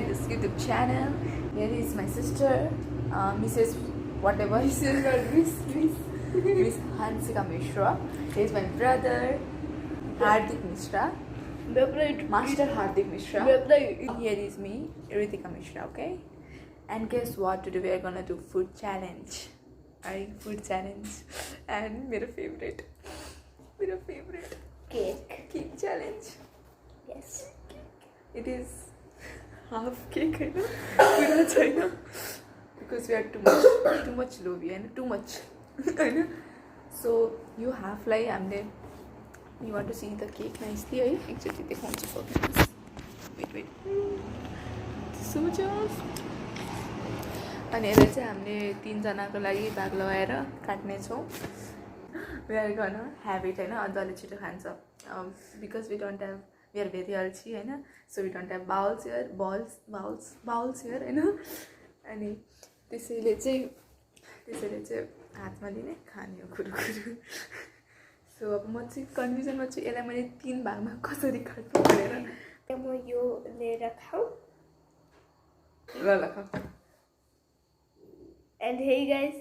this YouTube channel. Here is my sister, Mrs. whatever. Miss Hansika Mishra. Here is my brother, Hardik Mishra. Master Hardik Mishra. Here is me, Ritika Mishra, okay? And guess what? Today we are gonna do food challenge. Food challenge. And my favorite cake challenge. Yes. It is half cake, I know. Pura China. Because we are too much lovi and too much. I know. So you half lie I'm there. You want to see the cake nicely, right? Actually, they want to focus. Wait. So much. अनि यसलाई चाहिँ हामीले 3 जनाको लागि भाग लगाएर काट्ने छौँ. We are gonna have it, हैन. अझले छिटो खान्छ. Because we are very alchi, हैन. So we don't have bowls here, balls here, हैन. अनि त्यसैले चाहिँ हातमा लिने खाने हो कुरु. सो अब म चाहिँ कन्फ्युजनमा छु यसलाई मैले 3 भागमा कसरी काट्नु भनेर. म यो लिएर खाऊ. ल खाऊ. And hey guys.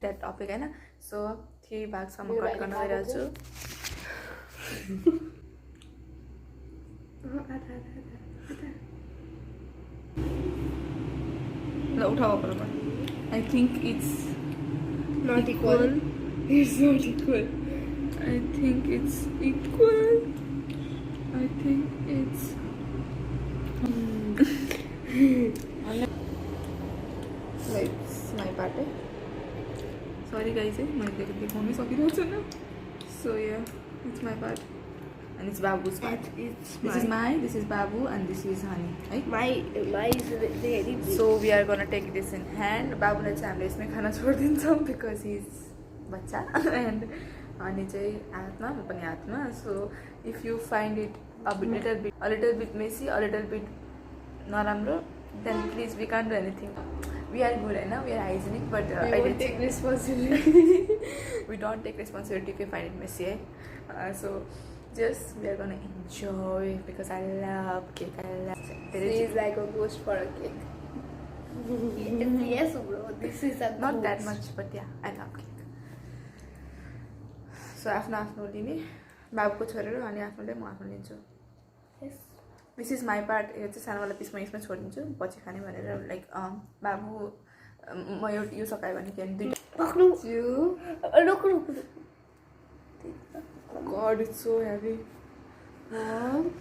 That topic, हैन. सो 3 भागसम्म कट गर्न गइरहेको छु. ल उठाऊ बराबर. I think it's Not equal. It's not equal. I think it's equal. I think it's like my part. Sorry guys, मैले देखाउनै सकिरहेको छैन. So yeah, it's my part. And it's Babu's part. This is Babu and this is Honey, right? My is very big. So we are gonna take this in hand. Babu lai चाहिँ हामीले यसमै खाना छोडिदिन्छौँ because he is बच्चा and Honey चाहिँ हातमा, म पनि हातमा. So if you find it a little bit messy, a little bit नराम्रो, then please we can't do anything. We are good, right? We are hygienic, but we don't take responsibility. We don't take responsibility if you find it messy, eh? So just we are gonna enjoy because I love cake. She is like a ghost for a cake. Yes, bro. This is a not ghost. that much, but yeah, I love cake. So आफ्नो लिने बाबुको छोडेर अनि आफ्नोले म आफ्नो लिन्छु. Yes. This is my part. यो चाहिँ सानोवाला पिस म यसमा छोडिदिन्छु पछि खाने भनेर लाइक बाबु म यो सकायो भने के दुई Look. God, it's so heavy. 1,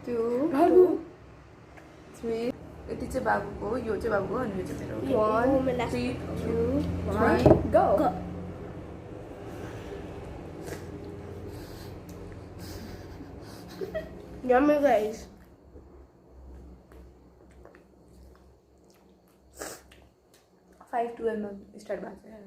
2, Babu. 3. यति चाहिँ बाबुको, यो चाहिँ बाबुको अनि यो चाहिँ मेरो. 1, 3, 2, 1, go. Yummy guys. Five 12 में start बात है.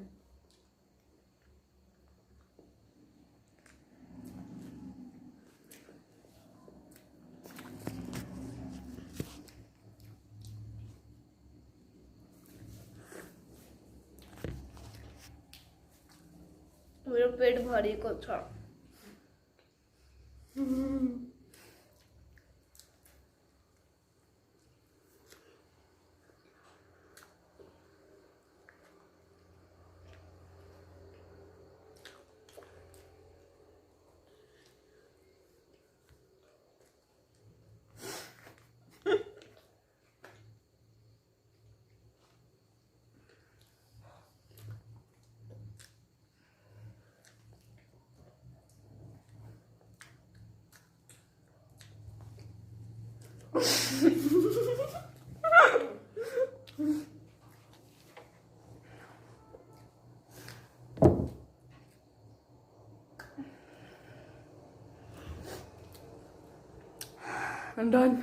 मेरो पेट भरेको छ. I'm done.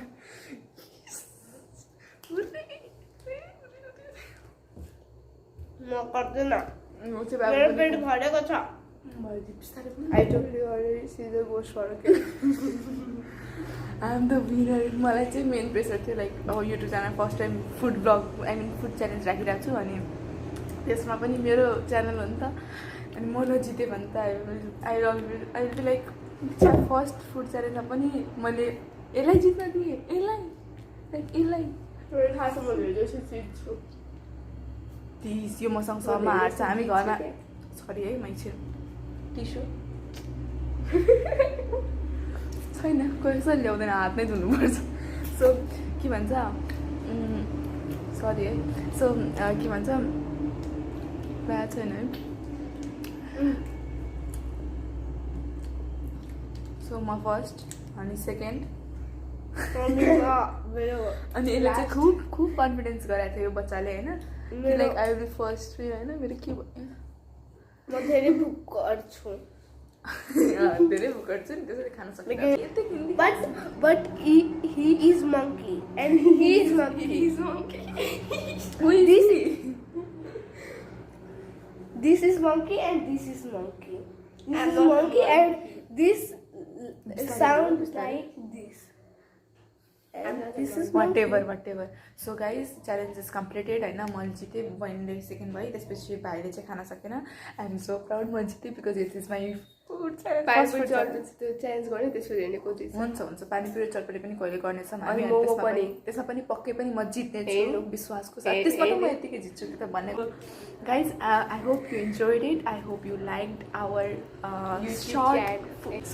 म गर्दैन. मेरो पेट भरेको छ. I told you already, she's a ghost for a cake. I am the winner. मलाई चाहिँ मेन प्रेसर थियो लाइक अब YouTube channel first time food blog food challenge राखिरहेको छु अनि त्यसमा पनि मेरो च्यानल हो नि त अनि म नजितेँ भने त I will be like first food च्यालेन्जमा पनि मैले यसलाई जित्न दिएँ, यसलाई थाहा छ मैले जस्तो चिज छु प्लिज यो मसँग सहमा हार्छ हामी घरमा सरी है मान्छे टिस्यु छैन कोही कसैले ल्याउँदैन हात नै धुनुपर्छ सो के भन्छ सरी है सो के भन्छ प्रायः छैन है सो म फर्स्ट अनि सेकेन्ड अनि यसले चाहिँ खुब कन्फिडेन्स गराएको थियो यो बच्चाले होइन like I will be first होइन मेरो के भयो म धेरै भुक गर्छु धेरै भुक गर्छु नि त्यसरी खान सक्दैन but he is monkey and he is monkey Who is he? This is monkey and this is monkey. This is monkey and this sounds like this. And this is whatever. So guys, challenge is completed होइन मैले जितेँ बहिनीले second भयो त्यसपछि भाइले चाहिँ खान सकेन I am so proud म जितेँ because it is my food challenge challenge गर्ने त्यसपछि हेर्ने को हुन्छ पानी पुरी चटपटी पनि कहिले गर्नेछौँ अनि मोमो पनि त्यसमा पनि पक्कै पनि म जित्ने छु विश्वासको साथ त्यसमा त म यतिकै जित्छु कि त भनेको guys I hope you enjoyed it I hope you liked our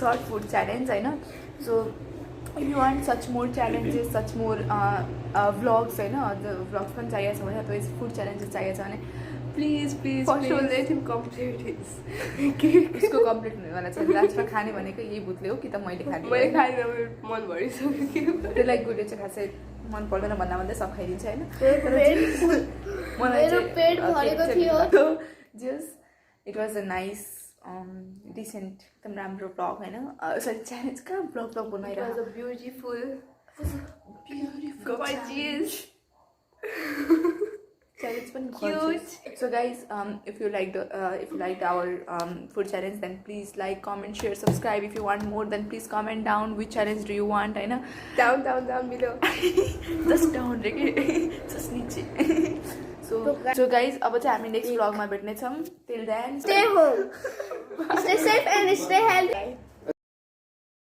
short food challenge होइन so if you want such more challenges, such more vlogs होइन vlogs पनि चाहिएको छ भने अथवा फुड च्यालेन्जेस चाहिएको छ भने प्लिज उसको कम्प्लिट हुनेवाला छ लास्टमा खाने भनेको यही भूतले हो कि त मैले खाने मन भरिसक्यो त्यसलाई गुडले चाहिँ खासै मन पर्दैन भन्दा भन्दै सब खाइदिन्छ होइन जस it was a nice decent एकदम राम्रो ब्लग होइन सरी च्यालेन्ज कहाँ ब्लग बनाइरहेको ब्युटिफुल challenge पनि cute. So guys, if you liked our food challenge, then please like, comment, share, subscribe. If you want more, then please comment down which challenge do you want. I know down below. Just down, okay? Just niche. So guys, अब चाहिँ हामी next vlog मा भेट्ने छौं. Till then, stay home, stay safe and stay healthy.